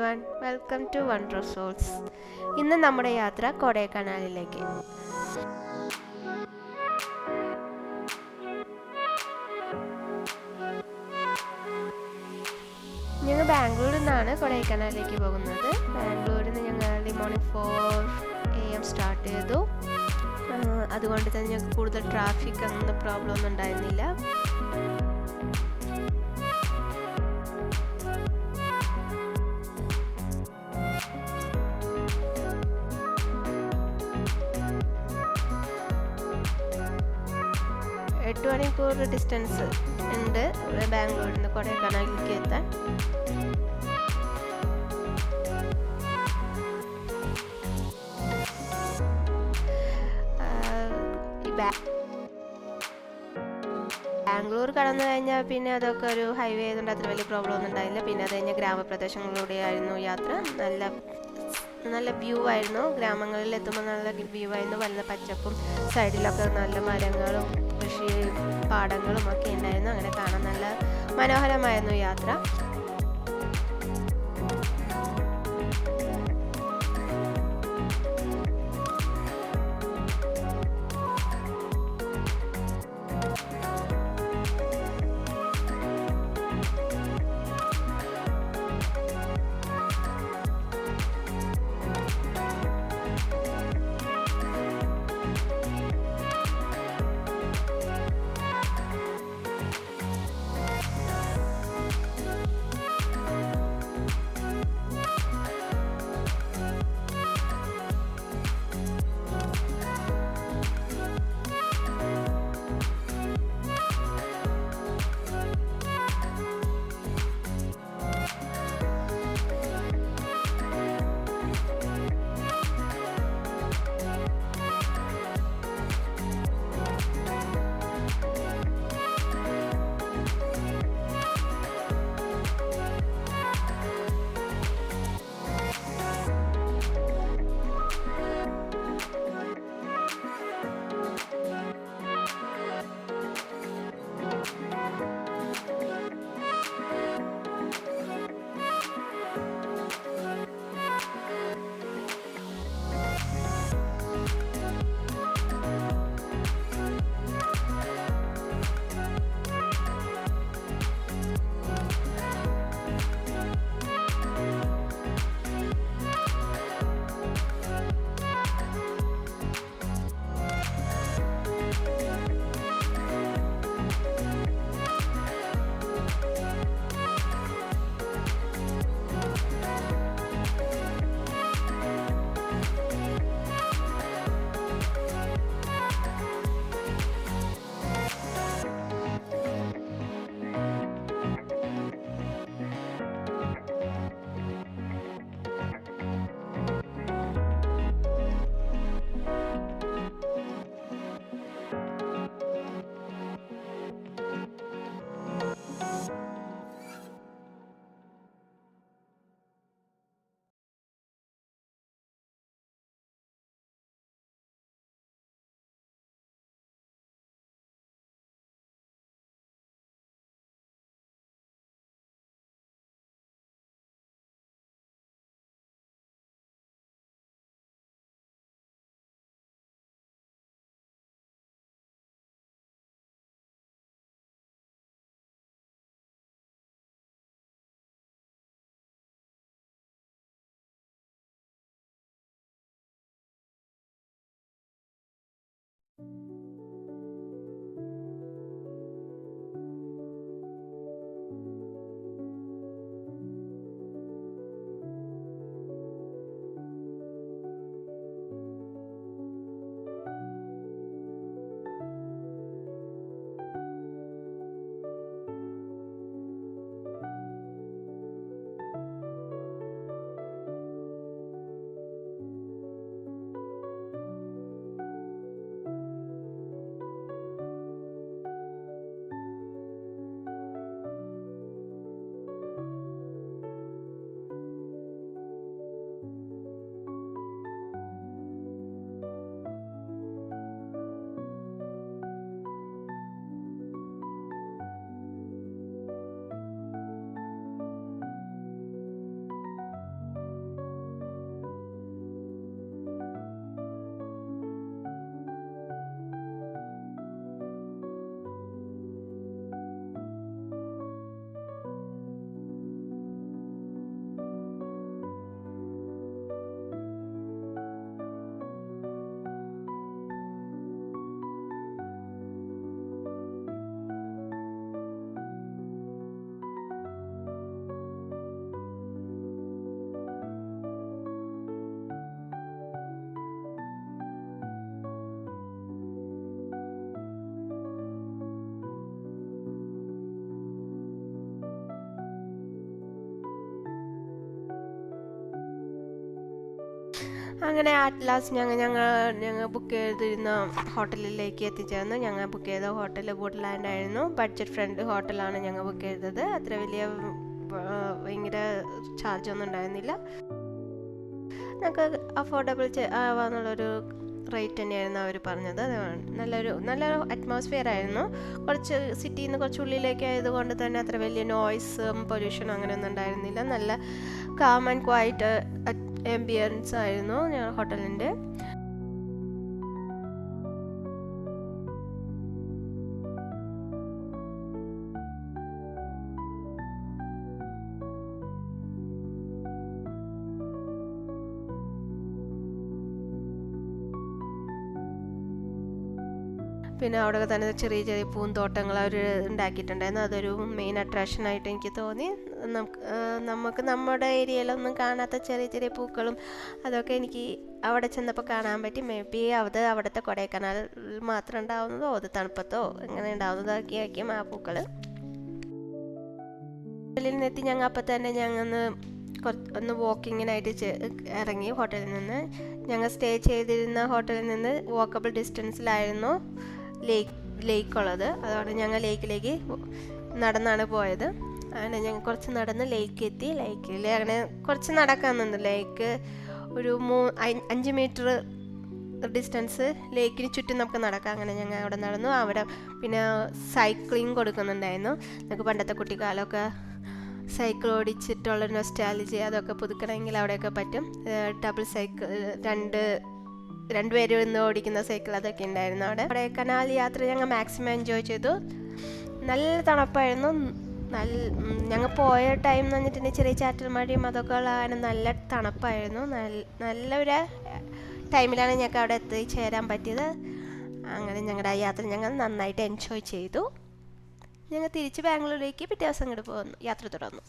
Everyone, welcome to Wonder Souls. ഇന്ന് നമ്മുടെ യാത്ര കൊടൈക്കനാലിലേക്ക്. ഞങ്ങൾ ബാംഗ്ലൂരിൽ നിന്നാണ് കൊടൈക്കനാലിലേക്ക് പോകുന്നത്. ബാംഗ്ലൂരിൽ നിന്ന് ഞങ്ങൾ ഏർലി മോർണിംഗ് 4 AM സ്റ്റാർട്ട് ചെയ്തു. അതുകൊണ്ട് തന്നെ ഞങ്ങൾക്ക് കൂടുതൽ ട്രാഫിക് അങ്ങനെ പ്രോബ്ലം ഒന്നും ഉണ്ടായിരുന്നില്ല. എട്ട് മണിക്കൂർ ഡിസ്റ്റൻസ് ഉണ്ട് ബാംഗ്ലൂരിൽ നിന്ന് കൊടൈക്കനാലിലേക്ക് എത്താൻ. ബാംഗ്ലൂർ കടന്നു കഴിഞ്ഞാൽ പിന്നെ അതൊക്കെ ഒരു ഹൈവേ ആയതുകൊണ്ട് അത്ര വലിയ പ്രോബ്ലം ഒന്നും ഉണ്ടായില്ല. പിന്നെ അത് കഴിഞ്ഞാൽ ഗ്രാമപ്രദേശങ്ങളിലൂടെയായിരുന്നു യാത്ര. നല്ല വ്യൂ ആയിരുന്നു. ഗ്രാമങ്ങളിൽ എത്തുമ്പോൾ നല്ല വ്യൂ ആയിരുന്നു. നല്ല പച്ചപ്പും സൈഡിലൊക്കെ നല്ല മരങ്ങളും കൃഷി പാടങ്ങളും ഒക്കെ ഉണ്ടായിരുന്നു. അങ്ങനെ കാണാൻ നല്ല മനോഹരമായിരുന്നു യാത്ര. അങ്ങനെ അറ്റ് ലാസ്റ്റ് ഞങ്ങൾ ബുക്ക് ചെയ്തിരുന്ന ഹോട്ടലിലേക്ക് എത്തിച്ചേർന്നു. ഞങ്ങൾ ബുക്ക് ചെയ്ത ഹോട്ടൽ വുഡ്ലാൻഡ് ആയിരുന്നു. ബഡ്ജറ്റ് ഫ്രണ്ട്ലി ഹോട്ടലാണ് ഞങ്ങൾ ബുക്ക് ചെയ്തത്. അത്ര വലിയ ഭയങ്കര ചാർജൊന്നും ഉണ്ടായിരുന്നില്ല. ഞങ്ങൾക്ക് അഫോർഡബിൾ ആവാന്നുള്ളൊരു റേറ്റ് തന്നെയായിരുന്നു അവർ പറഞ്ഞത്. നല്ലൊരു അറ്റ്മോസ്ഫിയർ ആയിരുന്നു. കുറച്ച് സിറ്റിയിൽ നിന്ന് കുറച്ച് ഉള്ളിലേക്ക് ആയതുകൊണ്ട് തന്നെ അത്ര വലിയ നോയ്സും പൊല്യൂഷനും അങ്ങനെയൊന്നും ഉണ്ടായിരുന്നില്ല. നല്ല കാം ആൻഡ് ക്വയറ്റ് ആംബിയൻസ് ആയിരുന്നു ഞങ്ങൾ ഹോട്ടലിൻ്റെ. പിന്നെ അവിടെ തന്നെ ചെറിയ ചെറിയ പൂന്തോട്ടങ്ങൾ അവർ ഉണ്ടാക്കിയിട്ടുണ്ടായിരുന്നു. അതൊരു മെയിൻ അട്രാക്ഷനായിട്ട് എനിക്ക് തോന്നി. നമുക്ക് നമ്മുടെ ഏരിയയിലൊന്നും കാണാത്ത ചെറിയ ചെറിയ പൂക്കളും അതൊക്കെ എനിക്ക് അവിടെ ചെന്നപ്പോൾ കാണാൻ പറ്റി. മേ ബി അവിടുത്തെ കൊടൈക്കനാൽ മാത്രം ഉണ്ടാവുന്നതോ അത് തണുപ്പത്തോ എങ്ങനെ ഉണ്ടാവുന്നതൊക്കെയായിരിക്കും ആ പൂക്കൾ. ഹോട്ടലിൽ നിന്നെത്തി ഞങ്ങൾ അപ്പം തന്നെ ഒന്ന് വാക്കിങ്ങിനായിട്ട് ഇറങ്ങി. ഹോട്ടലിൽ നിന്ന് ഞങ്ങൾ സ്റ്റേ ചെയ്തിരുന്ന ഹോട്ടലിൽ നിന്ന് വാക്കബിൾ ഡിസ്റ്റൻസിലായിരുന്നു ലേക്ക് ഉള്ളത്. അതുകൊണ്ട് ഞങ്ങൾ ലേക്കിലേക്ക് നടന്നാണ് പോയത്. അങ്ങനെ ഞങ്ങൾ കുറച്ച് നടന്ന് ലേക്ക് എത്തി. ലേക്കിൽ അങ്ങനെ കുറച്ച് നടക്കാൻ നിന്നു. ലേക്ക് ഒരു 5 മീറ്റർ ഡിസ്റ്റൻസ് ലേക്കിന് ചുറ്റും നമുക്ക് നടക്കാം. അങ്ങനെ ഞങ്ങൾ അവിടെ നടന്നു. അവിടെ പിന്നെ സൈക്ലിംഗ് കൊടുക്കുന്നുണ്ടായിരുന്നു. നമുക്ക് പണ്ടത്തെ കുട്ടിക്കാലമൊക്കെ സൈക്കിൾ ഓടിച്ചിട്ടുള്ള നൊസ്റ്റാലജി അതൊക്കെ പുതുക്കണമെങ്കിൽ അവിടെയൊക്കെ പറ്റും. ഡബിൾ സൈക്കിൾ രണ്ടുപേരും ഇന്ന് ഓടിക്കുന്ന സൈക്കിൾ അതൊക്കെ ഉണ്ടായിരുന്നു അവിടെ. കൊടൈക്കനാൽ യാത്ര ഞങ്ങൾ മാക്സിമം എൻജോയ് ചെയ്തു. നല്ല തണുപ്പായിരുന്നു. ഞങ്ങൾ പോയ ടൈം എന്ന് പറഞ്ഞിട്ടുണ്ടെങ്കിൽ ചെറിയ ചാറ്റൽ മഴയും അതൊക്കെ ഉള്ളതാണ്. നല്ല തണുപ്പായിരുന്നു. നല്ലൊരു ടൈമിലാണ് ഞങ്ങൾക്ക് അവിടെ എത്തിച്ചേരാൻ പറ്റിയത്. അങ്ങനെ ഞങ്ങളുടെ ആ യാത്ര ഞങ്ങൾ നന്നായിട്ട് എൻജോയ് ചെയ്തു. ഞങ്ങൾ തിരിച്ച് ബാംഗ്ലൂരിലേക്ക് പിറ്റേ ദിവസം യാത്ര തുടർന്നു.